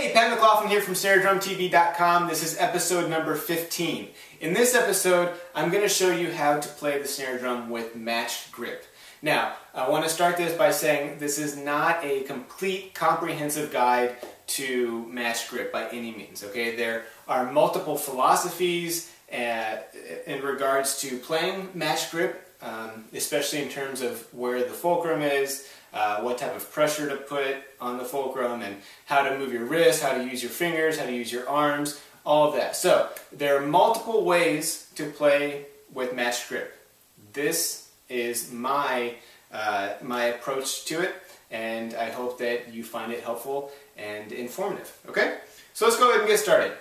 Hey, Pat McLaughlin here from SnareDrumTV.com. This is episode number 15. In this episode, I'm going to show you how to play the snare drum with matched grip. Now, I want to start this by saying this is not a complete, comprehensive guide to matched grip by any means. Okay, there are multiple philosophies in regards to playing matched grip, especially in terms of where the fulcrum is, what type of pressure to put on the fulcrum, and how to move your wrist, how to use your fingers, how to use your arms, all of that. So there are multiple ways to play with matched grip. This is my approach to it, and I hope that you find it helpful and informative. Okay, so let's go ahead and get started.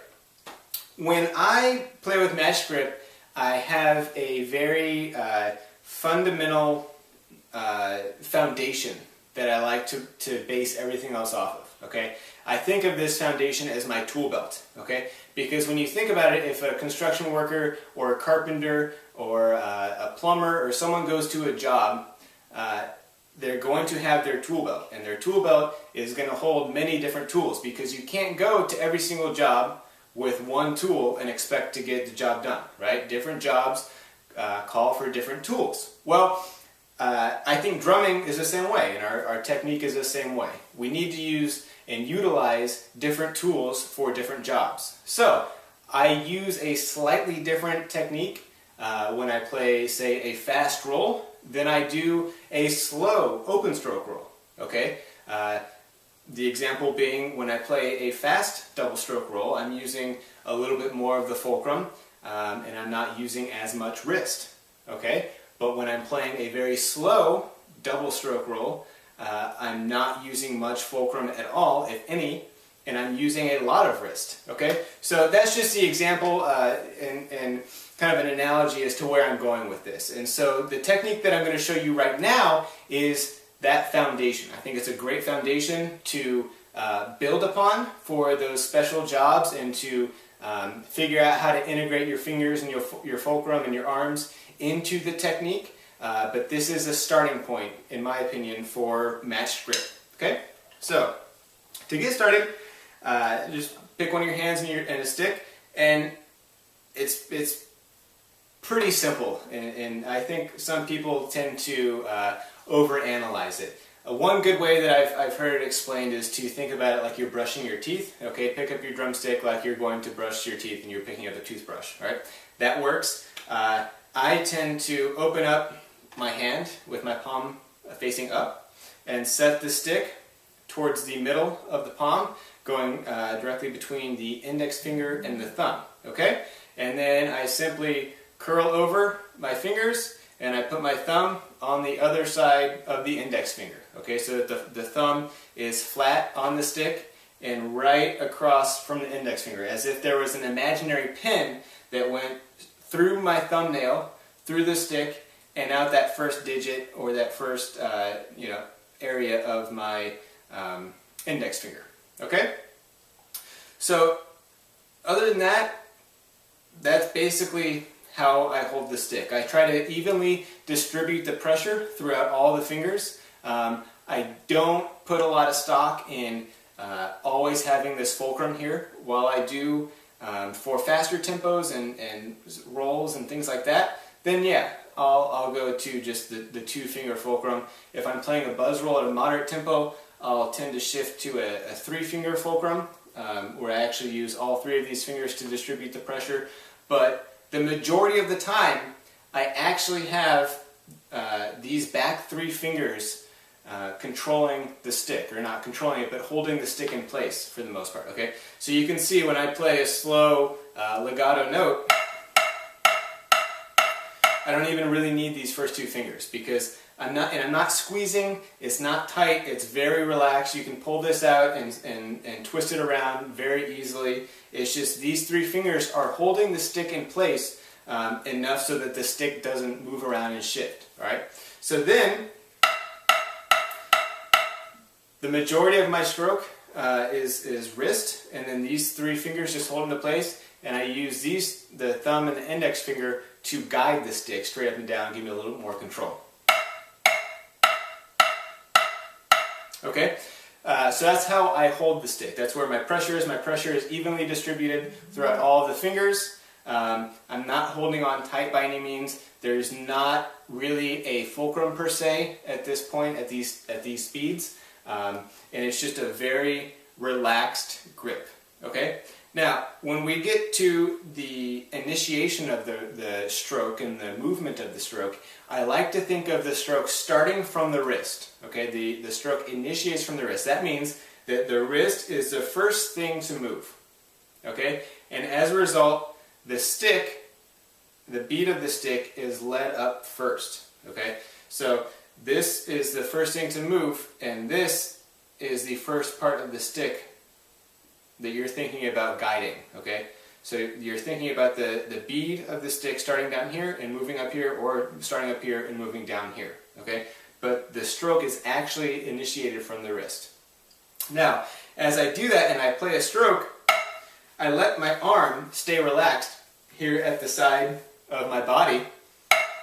When I play with matched grip, I have a very fundamental foundation that I like to base everything else off of. Okay, I think of this foundation as my tool belt. Okay, because when you think about it, if a construction worker or a carpenter or a plumber or someone goes to a job, they're going to have their tool belt, and their tool belt is going to hold many different tools, because you can't go to every single job with one tool and expect to get the job done, right? Different jobs call for different tools. Well, I think drumming is the same way, and our technique is the same way. We need to use and utilize different tools for different jobs. So I use a slightly different technique when I play, say, a fast roll than I do a slow open stroke roll. Okay? The example being, when I play a fast double stroke roll, I'm using a little bit more of the fulcrum, and I'm not using as much wrist. Okay? But when I'm playing a very slow double stroke roll, I'm not using much fulcrum at all, if any, and I'm using a lot of wrist. Okay? So that's just the example and kind of an analogy as to where I'm going with this. And so the technique that I'm going to show you right now is that foundation. I think it's a great foundation to build upon for those special jobs, and to figure out how to integrate your fingers and your fulcrum and your arms into the technique. But this is a starting point, in my opinion, for matched grip. Okay? So, to get started, just pick one of your hands and a stick, and it's pretty simple, and I think some people tend to overanalyze it. One good way that I've heard it explained is to think about it like you're brushing your teeth. Okay, pick up your drumstick like you're going to brush your teeth and you're picking up a toothbrush. Right? That works. I tend to open up my hand with my palm facing up and set the stick towards the middle of the palm, going directly between the index finger and the thumb. Okay, and then I simply curl over my fingers, and I put my thumb on the other side of the index finger. Okay, so that the thumb is flat on the stick and right across from the index finger, as if there was an imaginary pin that went through my thumbnail, through the stick, and out that first digit, or that first area of my index finger. Okay? So, other than that, that's basically how I hold the stick. I try to evenly distribute the pressure throughout all the fingers. I don't put a lot of stock in always having this fulcrum here. While I do for faster tempos and rolls and things like that, then yeah, I'll go to just the two-finger fulcrum. If I'm playing a buzz roll at a moderate tempo, I'll tend to shift to a three-finger fulcrum, where I actually use all three of these fingers to distribute the pressure. But the majority of the time, I actually have these back three fingers controlling the stick, or not controlling it, but holding the stick in place for the most part. Okay, so you can see when I play a slow legato note, I don't even really need these first two fingers, because I'm not squeezing. It's not tight. It's very relaxed. You can pull this out and twist it around very easily. It's just these three fingers are holding the stick in place enough so that the stick doesn't move around and shift. All right. So then, the majority of my stroke is wrist, and then these three fingers just hold into place, and I use the thumb and the index finger to guide the stick straight up and down, give me a little bit more control. Okay, So that's how I hold the stick. That's where my pressure is. My pressure is evenly distributed throughout all of the fingers. I'm not holding on tight by any means. There's not really a fulcrum per se at this point, at these speeds. And it's just a very relaxed grip. Okay? Now, when we get to the initiation of the stroke and the movement of the stroke, I like to think of the stroke starting from the wrist. Okay, the stroke initiates from the wrist. That means that the wrist is the first thing to move. Okay, and as a result, the stick, the beat of the stick is led up first. Okay, so this is the first thing to move, and this is the first part of the stick that you're thinking about guiding, okay? So you're thinking about the bead of the stick starting down here and moving up here, or starting up here and moving down here, okay? But the stroke is actually initiated from the wrist. Now, as I do that and I play a stroke, I let my arm stay relaxed here at the side of my body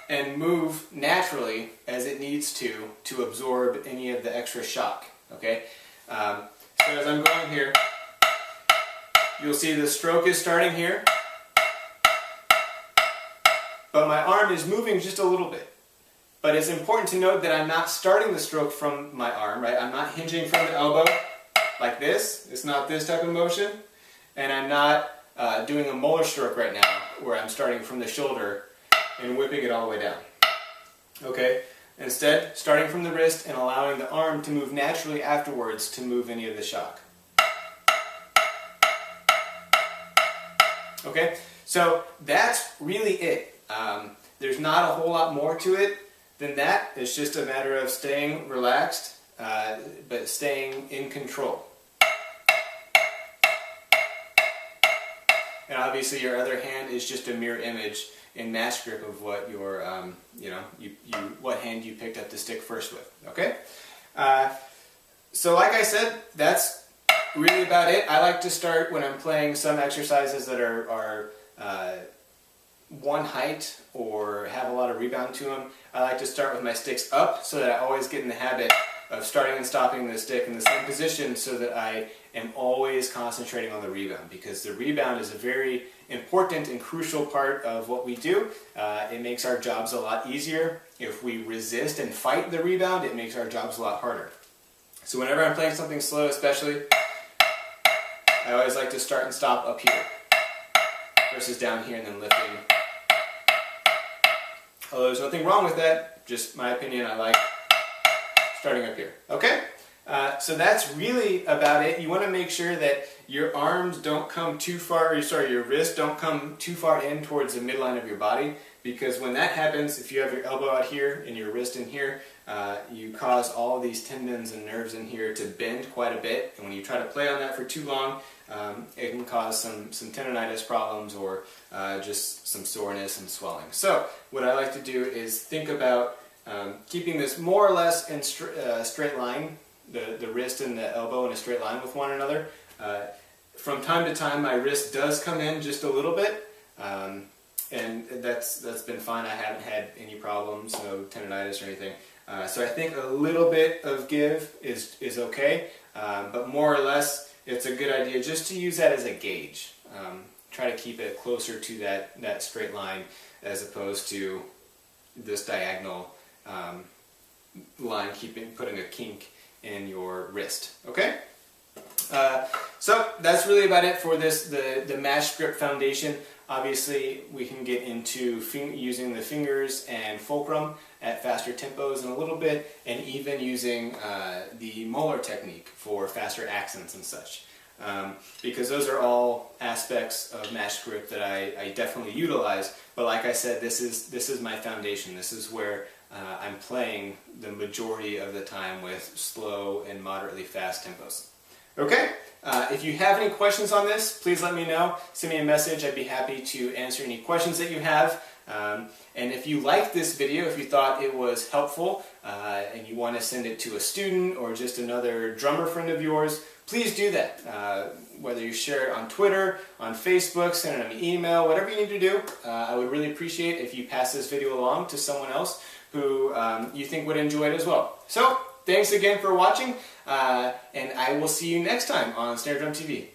and move naturally as it needs to absorb any of the extra shock, okay? So as I'm going here, you'll see the stroke is starting here, but my arm is moving just a little bit. But it's important to note that I'm not starting the stroke from my arm, right? I'm not hinging from the elbow like this. It's not this type of motion. And I'm not doing a molar stroke right now, where I'm starting from the shoulder and whipping it all the way down. Okay? Instead, starting from the wrist and allowing the arm to move naturally afterwards to move any of the shock. Okay, so that's really it. There's not a whole lot more to it than that. It's just a matter of staying relaxed, but staying in control. And obviously your other hand is just a mirror image in match grip of what your, what hand you picked up the stick first with. Okay, so like I said, that's really about it. I like to start when I'm playing some exercises that are one height or have a lot of rebound to them. I like to start with my sticks up so that I always get in the habit of starting and stopping the stick in the same position, so that I am always concentrating on the rebound, because the rebound is a very important and crucial part of what we do. It makes our jobs a lot easier. If we resist and fight the rebound, it makes our jobs a lot harder. So whenever I'm playing something slow especially, I always like to start and stop up here versus down here and then lifting. Although there's nothing wrong with that, just my opinion, I like starting up here. Okay? So that's really about it. You want to make sure that your arms don't come too far, your wrists don't come too far in towards the midline of your body, because when that happens, if you have your elbow out here and your wrist in here, you cause all these tendons and nerves in here to bend quite a bit, and when you try to play on that for too long, it can cause some tendonitis problems, or just some soreness and swelling. So what I like to do is think about keeping this more or less in straight line, the wrist and the elbow in a straight line with one another. From time to time my wrist does come in just a little bit, and that's been fine. I haven't had any problems, no tendonitis or anything. So I think a little bit of give is okay, but more or less it's a good idea just to use that as a gauge. Try to keep it closer to that straight line as opposed to this diagonal line, putting a kink in your wrist. Okay? So that's really about it for the match grip foundation. Obviously we can get into using the fingers and fulcrum at faster tempos in a little bit, and even using the molar technique for faster accents and such. Because those are all aspects of match grip that I definitely utilize, but like I said, this is my foundation. This is where I'm playing the majority of the time with slow and moderately fast tempos. Okay? If you have any questions on this, please let me know. Send me a message. I'd be happy to answer any questions that you have. And if you liked this video, if you thought it was helpful, and you want to send it to a student or just another drummer friend of yours, please do that. Whether you share it on Twitter, on Facebook, send it an email, whatever you need to do, I would really appreciate if you pass this video along to someone else who you think would enjoy it as well. So, thanks again for watching. And I will see you next time on Snare Drum TV.